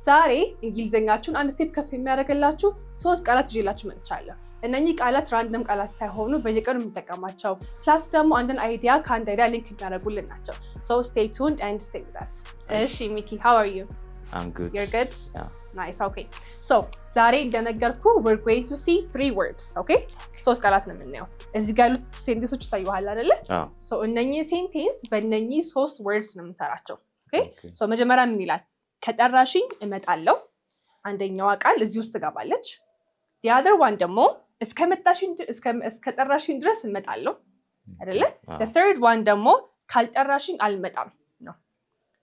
ዛሬ እንግሊዘኛችሁን አንድ ስቴፕ ከፍ የሚያደርግላችሁ 3 ቃላት ይዤላችሁ መጥቻለሁ። እነኚህ ቃላት ራንደም ቃላት ሳይሆኑ በየቀኑ የምንጠቀማቸው ፕላስ ደግሞ አንድን አይዲያ ከአንድ አይዲያ ሊንክ የሚያደርጉልን ናቸው። So stay tuned and stay with us. እሺ ሚኪ, how are you? I'm good. You're good? Yeah. Nice, okay. So ዛሬ እንደነገርኩ we're going to see 3 words, okay? 3 ቃላት ነው የምናየው። እዚህ ጋር ያሉት ሴንቴንሶች ይታዩሃል አይደለ? So እነኚህ ሴንቴንስ በእነኚህ 3 words ነው የምንሰራቸው. Okay? So መጀመሪያ ምን ይላል? ከጠራሽኝ እመጣለሁ። አንደኛዋ ቃል እዚህ ውስጥ ትገባለች። the other one ደግሞ እስከጠራሽኝ ድረስ እመጣለሁ አይደለ? the third one ደግሞ ካልጠራሽኝ አልመጣም ነው።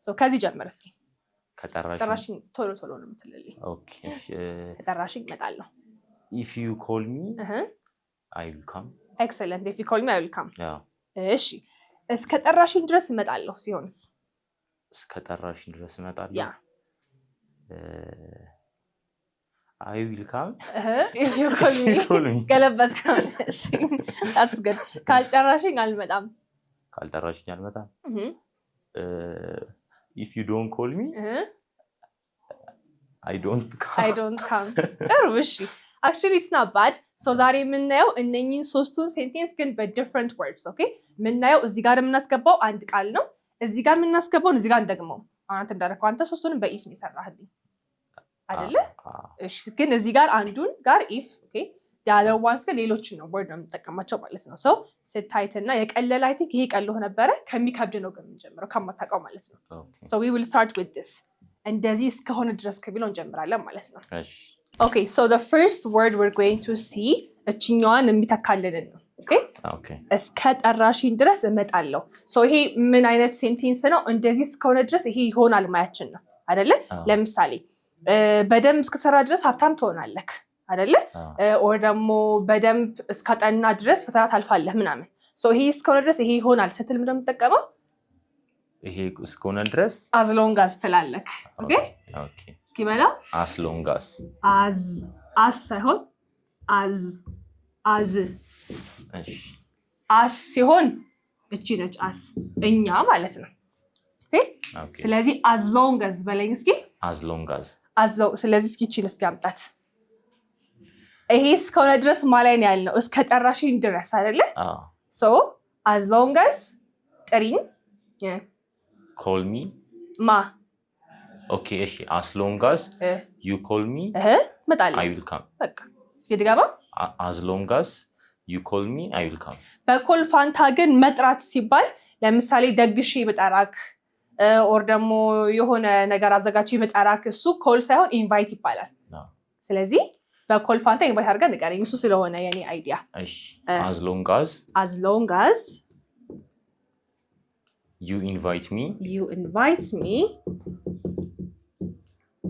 so ከዚህ ጀምር እስኪ። ከጠራሽኝ ቶሎ ነው የምትልልኝ። Okay. ከጠራሽኝ እመጣለሁ። If you call me, I will come. Excellent. If you call me, I will come. Yeah. እሺ እስከጠራሽኝ ድረስ እመጣለሁ ሲሆንስ? እስከጠራሽኝ ድረስ እመጣለሁ። Yeah. I will come. If you call me. ገለበት ካለ እሺ that's good. ካልጠራሽኝ አልመጣም። ካልጠራሽኝ አልመጣም። If you don't call me, I don't come. ጥሩ እሺ። Actually it's not bad. So ዛሬ የምናየው እነኚህን 3ቱን ሴንቴንስ ግን በዲፍረንት words, okay? የምናየው እዚህ ጋር የምናስገባው አንድ ቃል ነው። እዚህ ጋር የምናስገባውን እዚህ ጋር እንደግመው። አንተ እንዳደረከው አንተ 3ቱንም በኢፍ ነው የሰራህልኝ አይደለ? እሺ ግን እዚህ ጋር አንዱን ጋር ኢፍ ኦኬ the other ones ግን ሌሎችን ነው word ነው የምንጠቀማቸው ማለት ነው። so ስታይትና የቀለለ I think ይሄ ቀልሎ ነበረ ከሚከብድ ነው ግን የምንጀምረው ከማታውቀው ማለት ነው። so we will start with this እንደዚህ እስከሆነ ድረስ ከቢለው እንጀምራለን ማለት ነው። እሺ okay so the first word we're going to see እችኛዋን የሚተካልልን ነው። okay እስከጠራሽኝ ድረስ እመጣለሁ። so ይሄ ምን አይነት ሴንቴንስ ነው? እንደዚህ እስከሆነ ድረስ ይሄ ይሆናል ማያችን ነው አይደለ? ለምሳሌ በደንብ እስከሰራ ድረስ ሀብታም ትሆናለህ አይደለ? or ደግሞ በደንብ እስከጠና ድረስ ፈተና ታልፋለህ ምናምን። so ይሄ እስከሆነ ድረስ ይሄ ይሆናል ስትል ምን እንደምትጠቀመው? ይሄ እስከሆነ ድረስ as long as ትላለህ። okay እስኪ በላ as long as as ሳይሆን as እሺ as ሲሆን እቺ ነች as እኛ ማለት ነው። okay ስለዚህ as long as በለኝ እስኪ። as long as ስለዚህ እስኪ እቺን እስኪ አምጣት። ይሄ እስከሆነ ድረስ ማለት ነው ያልነው እስከጠራሽኝ ድረስ አይደለ? so as long as ጥሪኝ call me ማ okay እሺ as long as you call me እመጣለሁ I will come በቃ እስኪ ድጋባ as long as you call me I will come። በኮል ፋንታ ግን መጥራት ሲባል ለምሳሌ ደግሼ በጠራክ or ደግሞ የሆነ ነገር አዘጋጅቼ በጠራክ እሱ ኮል ሳይሆን ኢንቫይት ይባላል። ስለዚህ በኮል ፋንታ ኢንቫይት አድርገን ንገረኝ እሱ ስለሆነ የኔ አይዲያ። እሺ as long as you invite me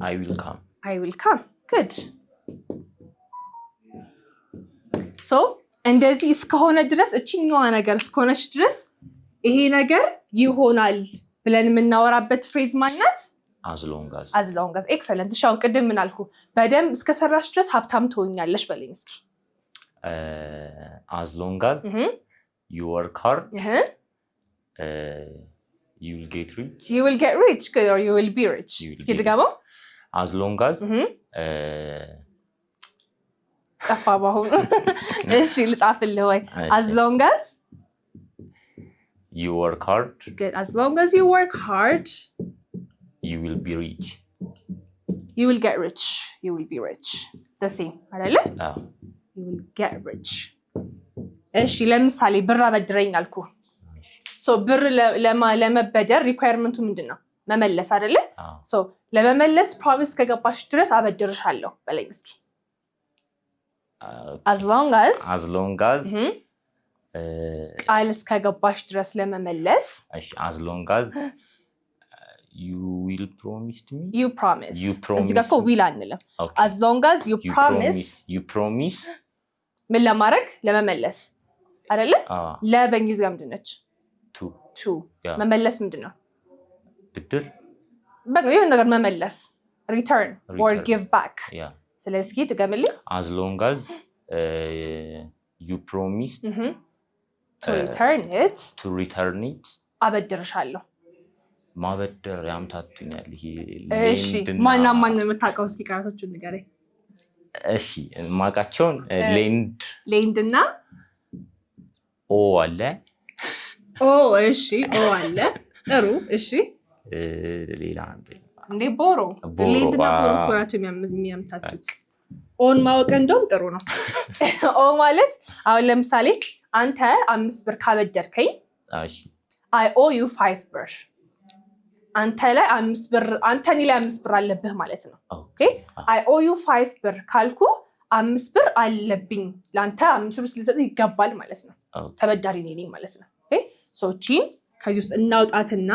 I will come. Good. so እንደዚህ እስከሆነ ድረስ እቺኛዋ ነገር እስከሆነች ድረስ ይሄ ነገር ይሆናል ብለን የምናወራበት ፍሬዝ ማናት? as long as excellent። እሺ አሁን ቅድም ምን አልኩ? በደንብ እስከሰራሽ ድረስ ሀብታም ትሆኛለሽ በለኝ እስኪ። as long as you work hard you will get rich or you will be rich. እስኪ ድጋመው። as long as ጠፋባሁ። እሺ ልጻፍልህ ወይ? as long as you work hard good as long as you work hard you will be rich. you will get rich. you will be rich the same አይደለ? you will get rich። እሺ ለምሳሌ ብር አበድረኝ አልኩ። so ብር ለመበደር ሪኳየርመንቱ ምንድነው? መመለስ አይደለ? so ለመመለስ ፕሮሚስ ከገባሽ ድረስ አበድርሻለሁ በለኝ እስኪ። as long as ቃል እስከገባሽ ድረስ ለመመለስ as long as you will promise me you promise እዚህ ጋር እኮ will አንልም። as long as you promise ምን ለማድረግ ለመመለስ አይደለ? ለበእንግሊዝ ጋር ምንድን ነች? to መመለስ ምንድን ነው? ብድር በቃ የሆነ ነገር መመለስ return or give back። ስለዚህ ድገምልኝ። as long as you promise to return it አበድርሻለሁ ማበደር ያምታቱኛል ይሄ እሺ ማን የምታውቀው እስኪ ቃላቶቹን ንገረኝ እሺ ማቃቸውን ሌንድ እና ኦ አለ እሺ ኦ አለ ጥሩ እሺ ሌላ እንዴ ቦሮ ሌንድ እና ቦሮ ኮራቸው የሚያምታቱት ኦን ማወቅ እንደውም ጥሩ ነው ኦ ማለት አሁን ለምሳሌ አንተ 5 ብር ካበደርከኝ እሺ I owe you 5 ብር አንተ ላይ 5 ብር አንተ እኔ ላይ 5 ብር አለብህ ማለት ነው ኦኬ I owe you 5 ብር ካልኩ 5 ብር አለብኝ ላንተ 5 ብር ልሰጥ ይገባል ማለት ነው ተበዳሪ ነኝ ማለት ነው ኦኬ ሶ ቺን ከዚህ ውስጥ እናውጣትና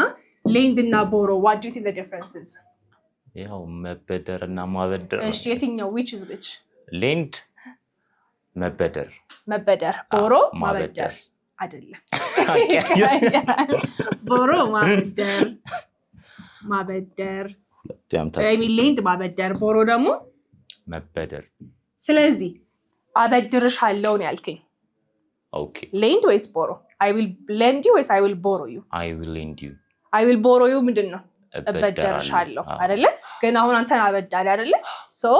ሌንድ እና ቦሮ what do you think the difference is ያው መበደርና ማበደር እሺ የትኛው which is which ሌንድ መበደር ቦሮ ማበደር አይደለም ቦሮ ማበደር ሌንድ ማበደር ቦሮ ደግሞ መበደር ስለዚህ አበድርሻለሁ ነው ያልከኝ ኦኬ ሌንድ ወይስ ቦሮ I will lend you ወይስ I will borrow you I will lend you I will borrow you ምንድነው እበደርሻለሁ አይደለ ግን አሁን አንተ አበዳሪ አይደለ so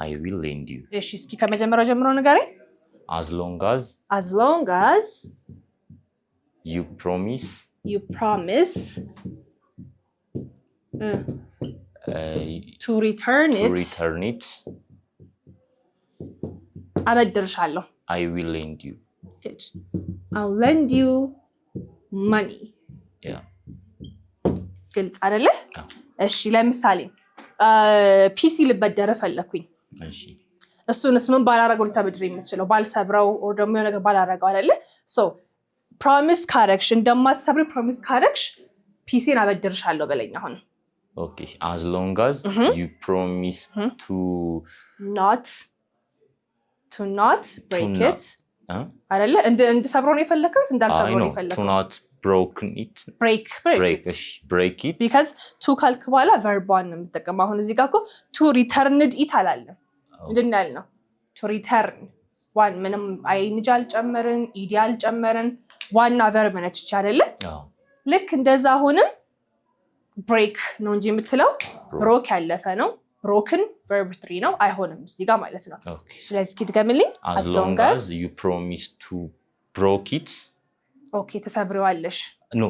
I will lend you እሺ እስኪ ከመጀመሪያው ጀምሮ ንገረኝ as long as you promise to return it አበድርሻለሁ I will lend you good I'll lend you money yeah ግልጽ አይደለ እሺ ለምሳሌ ፒሲ ልበደር ፈለኩኝ እሺ እሱንስ ምን ባላረገው ልታበድር የምትችለው ባልሰብረው or ደግሞ የሆነ ነገር ባላረገው አይደለ so promise ካረክሽ እንደማትሰብሪ promise ካረክሽ ፒሲን አበድርሻለሁ በለኝ አሁን okay as long as you promise to not break it አይደለ እንድሰብረው ነው የፈለከው እንዳልሰብረው ነው የፈለከው to not broken it break it because to ካልክ በኋላ verb1 ነው የምትጠቀመው አሁን እዚህ ጋር እኮ to returned it አላለም ምንድን ነው ያልነው to return one ምንም አይንጅ አልጨመርን ኢዲ አልጨመርን ዋና verb ነች አይደለ ልክ እንደዛ አሁንም break ነው እንጂ የምትለው broke ያለፈ ነው broken verb 3 ነው አይሆንም እዚህ ጋር ማለት ነው ስለዚህ ትገምልኝ as long as you promise to broke it okay ተሰብረዋለሽ no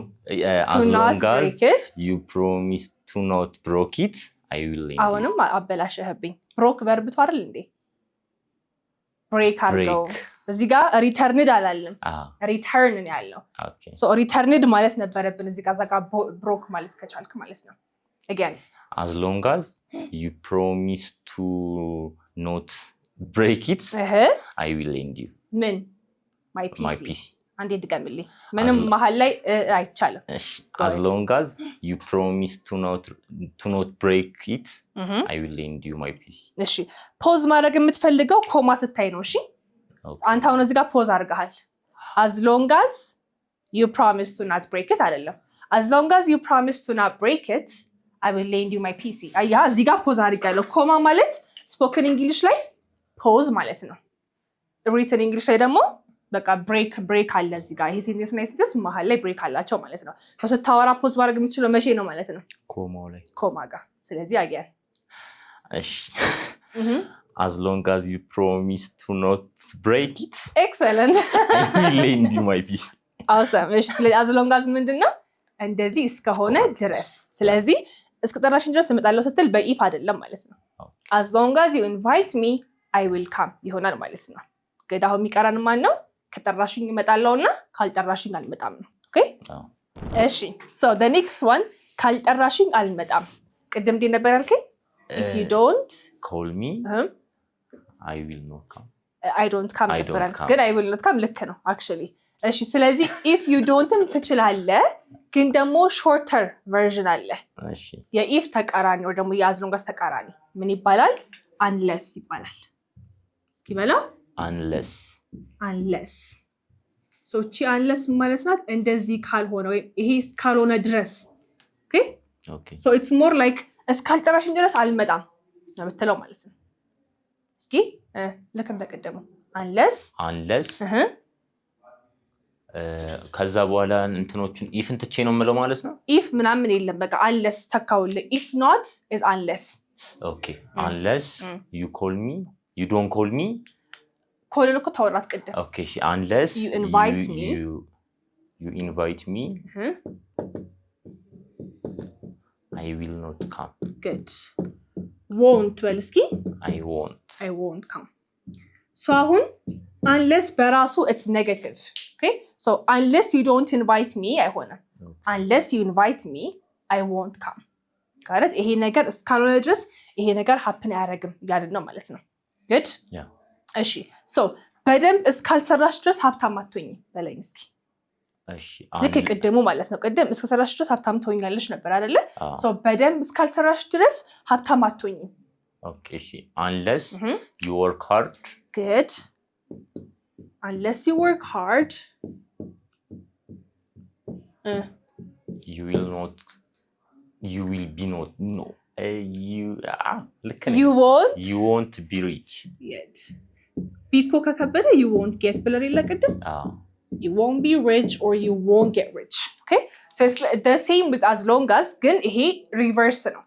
as long as you promise to not broke it I will lend አሁንም አበላሽህብኝ broke verb ቱ አይደል እንዴ break አድርገው እዚህ ጋር returned አላለም return ነው ያለው so returned ማለት ነበረብን እዚህ ጋር broke ማለት ከቻልክ ማለት ነው again as long as you promise to not break it I will lend you ምን my PC አንዴ ድገምልኝ ምንም መሃል ላይ አይቻልም as long as you promise to not break it I will lend you my PC እሺ ፖዝ ማድረግ የምትፈልገው ኮማ ስታይ ነው እሺ አንተ አሁን እዚህ ጋር ፖዝ አድርገሃል as long as you promise to not break it አይደለም as long as you promise to not break it I will lend you my PC አያ እዚህ ጋር ፖዝ አድርጋለሁ ኮማ ማለት ስፖከን እንግሊሽ ላይ ፖዝ ማለት ነው ሪትን እንግሊሽ ላይ ደግሞ በቃ ብሬክ አለ እዚህ ጋር ይሄ ሴንቴንስ እና ሴንቴንስ መሃል ላይ ብሬክ አላቸው ማለት ነው ስታወራ ፖዝ ማድረግ የምትችለው መቼ ነው ማለት ነው ኮማ ጋር ስለዚህ አያ እሺ as long as you promise to not break it excellent I will lend you my PC awesome እሺ ስለዚህ as long as ምንድነው እንደዚህ እስከሆነ ድረስ ስለዚህ እስከ ጠራሽኝ ድረስ እመጣለሁ ስትል በኢፍ አይደለም ማለት ነው as long as you invite me I will come ይሆናል ማለት ነው ገዳው የሚቀራን ማን ነው ከጠራሽኝ እመጣለሁና ካልጠራሽኝ አልመጣም ነው ኦኬ እሺ so the next one ካልጠራሽኝ አልመጣም ቅድም እንደ ነበር ያልከኝ if you don't call me I will not come I don't come ግን I will not come ልክ ነው actually እሺ ስለዚህ if you don'tም ትችላለህ ግን ደግሞ shorter version አለ እሺ የኢፍ ተቃራኒ ወይ ደግሞ የas long as ተቃራኒ ምን ይባላል unless ይባላል እስኪ በለው unless so እቺ unless ማለት ናት እንደዚህ ካልሆነ ወይ ይሄ ካልሆነ ድረስ okay so it's more like እስካልጠራሽኝ ድረስ አልመጣም ነው የምትለው ማለት ነው እስኪ ልክ እንደቀደሙ unless ከዛ በኋላ እንትኖቹን ኢፍን ትቼ ነው የምለው ማለት ነው። ኢፍ ምናምን የለም በቃ unless ተካውልህ if not is unless okay unless you call me you don't call me ኮልን እኮ ታወራት ቀደም okay unless you invite me you invite me I will not come good won't በል እስኪ I won't come so አሁን unless በራሱ it's negative okay so unless you don't invite me አይሆንም unless you invite me I won't come ካረት ይሄ ነገር እስካልሆነ ድረስ ይሄ ነገር happen አያደርግም ያልን ነው ማለት ነው good yeah እሺ so በደንብ እስካልሰራሽ ድረስ ሀብታም አትሆኚ በለኝ እስኪ እሺ ልክ ቅድሙ ማለት ነው ቅድም እስከሰራሽ ድረስ ሀብታም ትሆኛለሽ ነበር አይደለ so በደንብ እስካልሰራሽ ድረስ ሀብታም አትሆኚ okay እሺ unless you work hard good unless you work hard you will be not no you won't be rich yet ቢኮ ከከበደ you won't get ብለን ይለቀድም you won't be rich or you won't get rich okay so it's the same with as long as ግን ይሄ ሪቨርስ ነው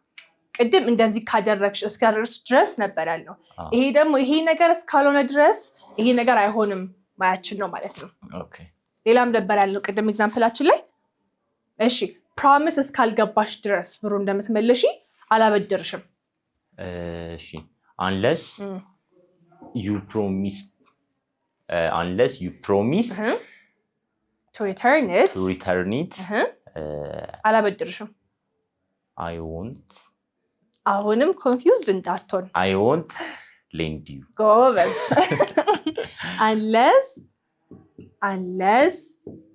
ቅድም እንደዚህ ካደረግሽ እስካደረግሽ ድረስ ነበር ያለው ይሄ ደግሞ ይሄ ነገር እስካልሆነ ድረስ ይሄ ነገር አይሆንም ማያችን ነው ማለት ነው okay ሌላም ነበር ያለው ቅድም ኤግዛምፕላችን ላይ እሺ ፕሮሚስ እስካልገባሽ ድረስ ብሩ እንደምትመልሺ አላበድርሽም እሺ unless you promise to return it አላበድርሽም I won't አሁንም confused እንዳትሆን I won't lend you ጎበዝ unless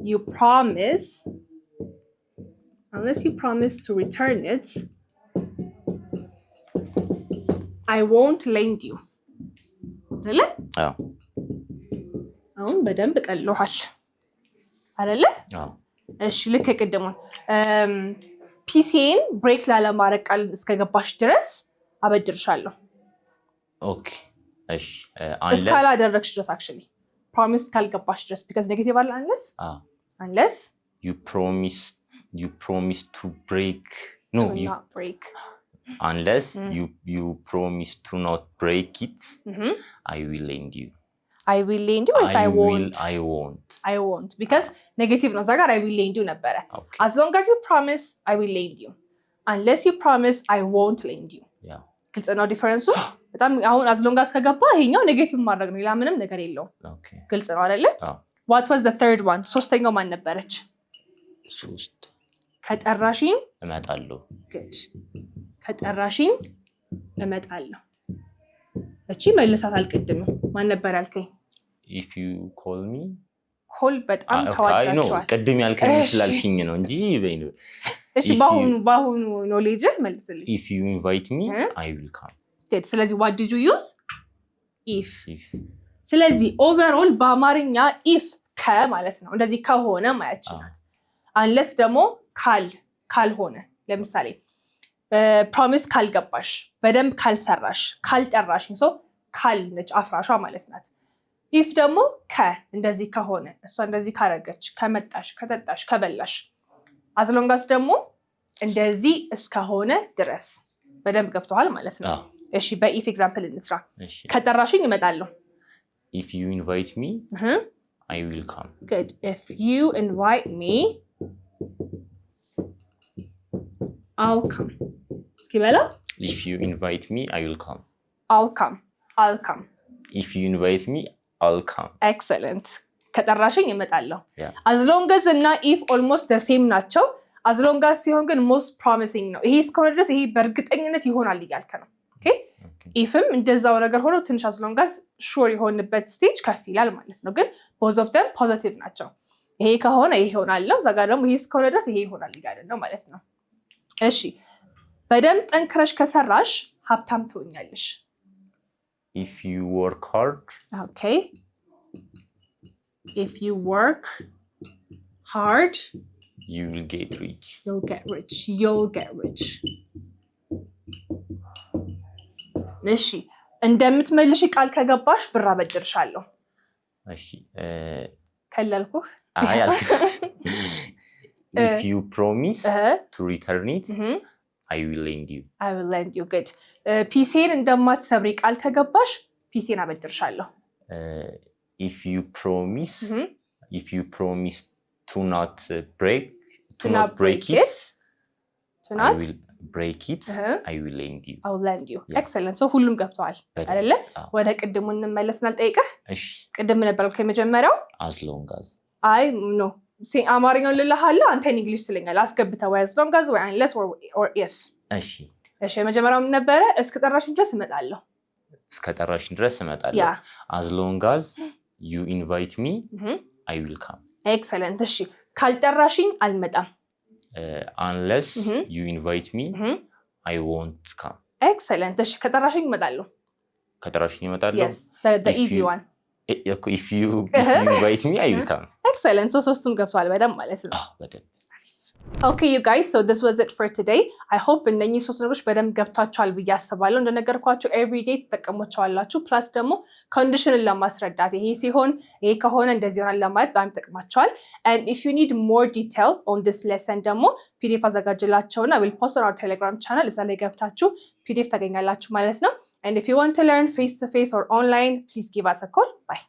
you promise to return it I won't lend you አይደለ አሁን በደንብ ቀሎሃል አይደለ እሺ ልክ ቅድሙን ፒሲን ብሬክ ላለማድረግ ቃል እስከገባሽ ድረስ አበድርሻለሁ ኦኬ እሺ እስካላደረግሽ ድረስ actually promise ካልገባሽ ድረስ because negative አለ unless you promise to break not break unless you promise to not break it I will lend you or I won't because negative ነው ዛጋ I will lend you ነበረ as long as you promise I will lend you unless you promise I won't lend you ግልጽ ነው ዲፈረንሱ በጣም አሁን as long as ከገባ ይሄኛው ኔጌቲቭ ማድረግ ነው ሌላ ምንም ነገር የለውም ግልጽ ነው አይደለ what was the third one ሶስተኛው ማን ነበረች ከጠራሽኝ እመጣለሁ good ከጠራሽኝ እመጣለሁ እቺ መልሳት አልቀድም ማን ነበር ያልከኝ if you call me ኮል በጣም ተዋዳችኋል ቅድም ያልከኝ ስላልሽኝ ነው እንጂ እሺ ባሁን ኖሌጅ መልስልኝ if you invite me I will come ስለዚህ what did you use if ስለዚህ ኦቨርኦል በአማርኛ if ማለት ነው እንደዚህ ከሆነ ማያችናት unless ደግሞ ካልሆነ ለምሳሌ ፕሮሚስ ካልገባሽ በደንብ ካልሰራሽ ካልጠራሽኝ ሰው ካልነች አፍራሿ ማለት ናት if ደግሞ እንደዚህ ከሆነ እሷ እንደዚህ ካረገች ከመጣሽ ከጠጣሽ ከበላሽ as long as ደግሞ እንደዚህ እስከሆነ ድረስ በደንብ ገብቷል ማለት ነው እሺ በኢፍ ኤግዛምፕል እንስራ ከጠራሽኝ እመጣለሁ if you invite me I will come good if you invite me I'll come እስኪ በላ if you invite me I will come I'll come if you invite me I'll come excellent ከጠራሽኝ እመጣለሁ as long as እና if almost the same ናቸው as long as ሲሆን ግን most promising ነው ይሄ እስከሆነ ድረስ ይሄ በእርግጠኝነት ይሆናል እያልከ ነው okay ifም እንደዛው ነገር ሆኖ ትንሽ as long as sure የሆነበት ስቴጅ ከፍ ይላል ማለት ነው ግን both of them positive ናቸው ይሄ ከሆነ ይሄ ይሆናል እዛጋ ደግሞ ይሄ እስከሆነ ድረስ ይሄ ይሆናል እያለ ነው ማለት ነው እሺ በደንብ ጠንክረሽ ከሰራሽ ሀብታም ትሆኛለሽ if you work hard okay if you work hard you will get rich you'll get rich እሺ እንደምትመልሽ ቃል ከገባሽ ብር አበድርሻለሁ እሺ ከለልኩ if you promise to return it I will lend you good ፒሲን እንደማትሰብሪ ቃል ከገባሽ ፒሲን አበድርሻለሁ if you promise to not break it I will break it I will lend you excellent so ሁሉም ገብተዋል አይደለ ወደ ቅድሙ እንመለስናል ጠይቀህ እሺ ቅድም ነበር ከመጀመሪያው as long as አይ ኖ አማርኛውን ልልሃለሁ አንተ እንግሊሽ ስለኛል አስገብተው as long as or unless or if እሺ የመጀመሪያው ምን ነበረ እስከጠራሽኝ ድረስ እመጣለሁ as long as you invite me I will come excellent እሺ ካልጠራሽኝ አልመጣም unless you invite me I won't come excellent እሺ ከጠራሽኝ እመጣለሁ yes the easy one if you invite me I will come excellent so ሶስቱም ገብቷል በደንብ ማለት ነው በደንብ Okay you guys so this was it for today I hope እነኚህ ሶስት ነገሮች በደንብ ገብታችኋል ብዬ አስባለሁ እንደነገርኳችሁ everyday ተጠቀሙቻላችሁ plus ደግሞ ኮንዲሽንን ለማስረዳት ይሄ ሲሆን ይሄ ከሆነ እንደዚህ ይሆናል ለማለት በጣም ይጠቅማችኋል and if you need more detail on this lesson ደግሞ PDF አዘጋጅላችሁና I will post on our Telegram channel እዛ ላይ ገብታችሁ PDF ታገኛላችሁ ማለት ነው and if you want to learn face to face or online please give us a call bye